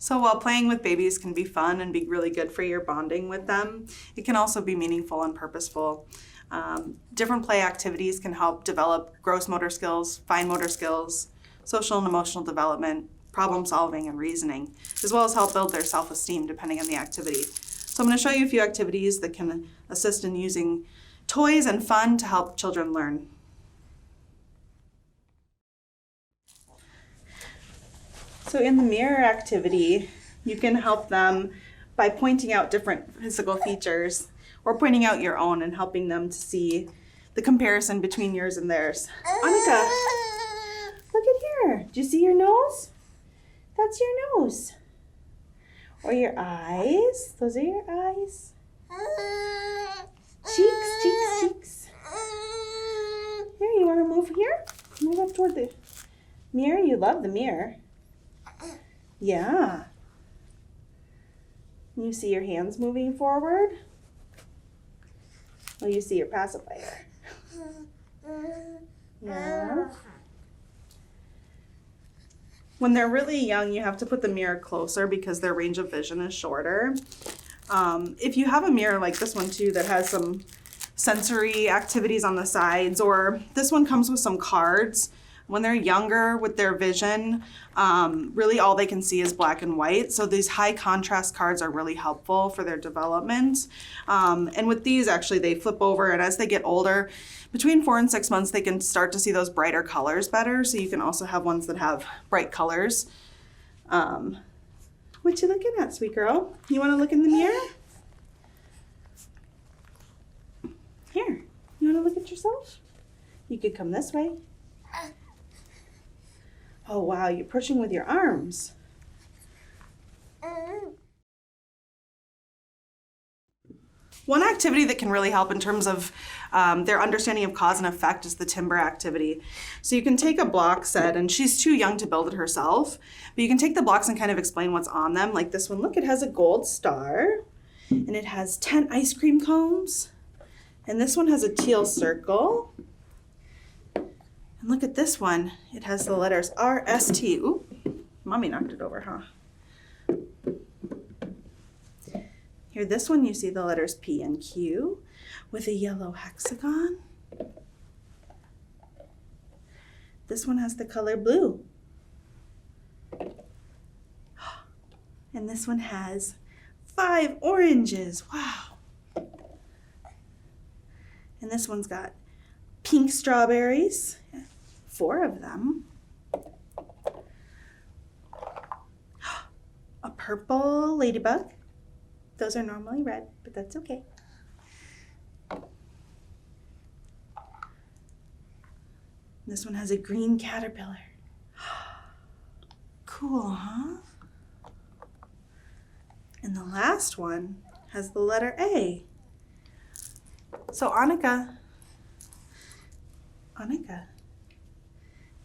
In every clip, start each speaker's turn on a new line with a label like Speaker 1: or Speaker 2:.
Speaker 1: So while playing with babies can be fun and be really good for your bonding with them, it can also be meaningful and purposeful. Different play activities can help develop gross motor skills, fine motor skills, social and emotional development, problem solving and reasoning, as well as help build their self-esteem depending on the activity. So I'm going to show you a few activities that can assist in using toys and fun to help children learn. So in the mirror activity, you can help them by pointing out different physical features or pointing out your own and helping them to see the comparison between yours and theirs. Annika, look at here. Do you see your nose? That's your nose. Or your eyes. Those are your eyes. Cheeks, cheeks, cheeks. Here, you want to move here? Move up toward the mirror. You love the mirror. Yeah. You see your hands moving forward? Oh, you see your pacifier. Yeah. When they're really young, you have to put the mirror closer because their range of vision is shorter. If you have a mirror like this one too that has some sensory activities on the sides, or this one comes with some cards, when they're younger with their vision, really all they can see is black and white. So these high contrast cards are really helpful for their development. And with these, actually, they flip over, and as they get older, between 4 and 6 months, they can start to see those brighter colors better. So you can also have ones that have bright colors. What you looking at, sweet girl? You want to look in the mirror? Here, you want to look at yourself? You could come this way. Oh, wow, you're pushing with your arms. One activity that can really help in terms of their understanding of cause and effect is the timber activity. So you can take a block set, and she's too young to build it herself, but you can take the blocks and kind of explain what's on them. Like this one, look, it has a gold star, and it has 10 ice cream cones, and this one has a teal circle. And look at this one. It has the letters R-S-T. Ooh, mommy knocked it over, huh? Here, this one, you see the letters P and Q with a yellow hexagon. This one has the color blue. And this one has 5 oranges. Wow. And this one's got pink strawberries. 4 of them. A purple ladybug. Those are normally red, but that's okay. This one has a green caterpillar. Cool, huh? And the last one has the letter A. So Annika,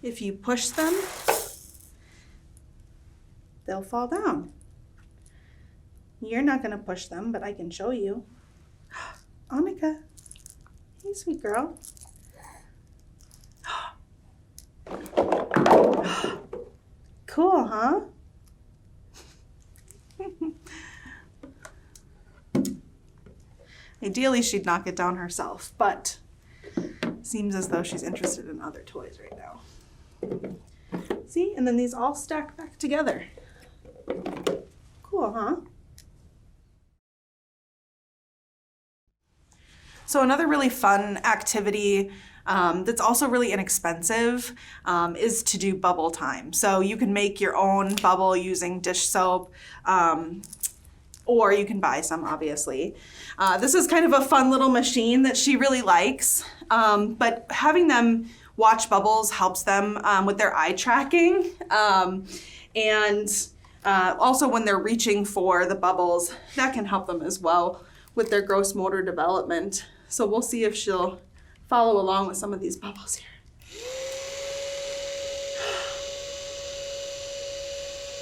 Speaker 1: if you push them, they'll fall down. You're not going to push them, but I can show you. Annika, hey, sweet girl. Cool, huh? Ideally, she'd knock it down herself, but seems as though she's interested in other toys right now. See? And then these all stack back together. Cool, huh? So another really fun activity that's also really inexpensive is to do bubble time. So you can make your own bubble using dish soap, or you can buy some, obviously. This is kind of a fun little machine that she really likes, but having them watch bubbles helps them with their eye tracking, and also when they're reaching for the bubbles, that can help them as well with their gross motor development. So we'll see if she'll follow along with some of these bubbles here.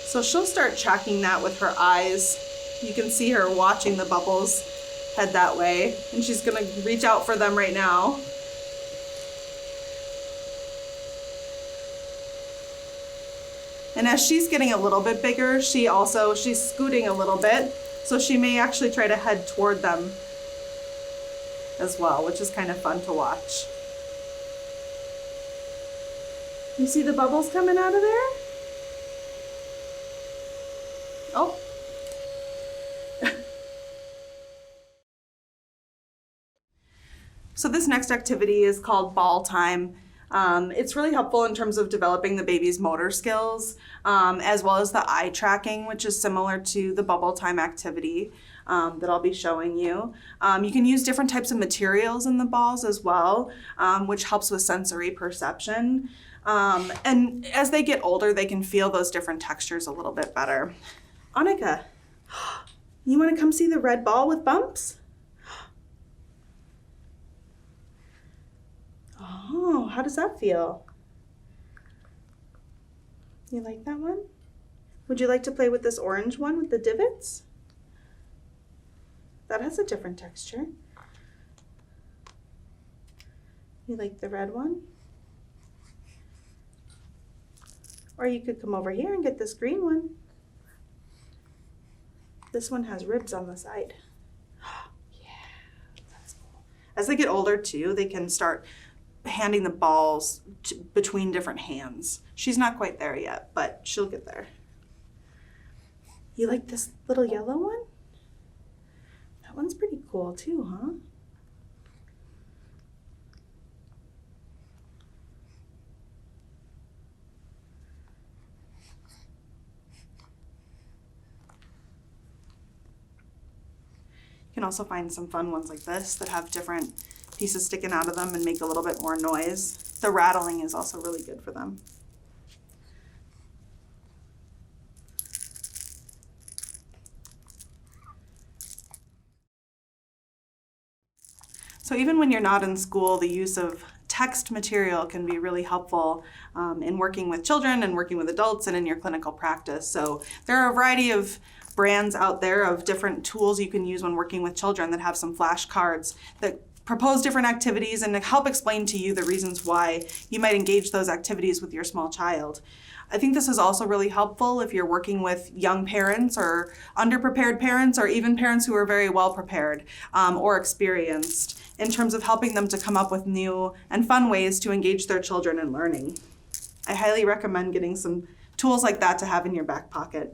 Speaker 1: So she'll start tracking that with her eyes. You can see her watching the bubbles head that way, and she's gonna reach out for them right now. And as she's getting a little bit bigger, she's scooting a little bit, so she may actually try to head toward them as well, which is kind of fun to watch. You see the bubbles coming out of there? Oh. So this next activity is called ball time. It's really helpful in terms of developing the baby's motor skills, as well as the eye tracking, which is similar to the bubble time activity that I'll be showing you. You can use different types of materials in the balls as well, which helps with sensory perception. And as they get older, they can feel those different textures a little bit better. Annika, you want to come see the red ball with bumps? Oh, how does that feel? You like that one? Would you like to play with this orange one with the divots? That has a different texture. You like the red one? Or you could come over here and get this green one. This one has ribs on the side. Yeah, that's cool. As they get older too, they can start handing the balls between different hands. She's not quite there yet, but she'll get there. You like this little yellow one? That one's pretty cool too, huh? You can also find some fun ones like this that have different pieces sticking out of them and make a little bit more noise. The rattling is also really good for them. So even when you're not in school, the use of text material can be really helpful in working with children and working with adults and in your clinical practice. So there are a variety of brands out there of different tools you can use when working with children that have some flashcards that propose different activities and help explain to you the reasons why you might engage those activities with your small child. I think this is also really helpful if you're working with young parents or underprepared parents or even parents who are very well prepared or experienced in terms of helping them to come up with new and fun ways to engage their children in learning. I highly recommend getting some tools like that to have in your back pocket.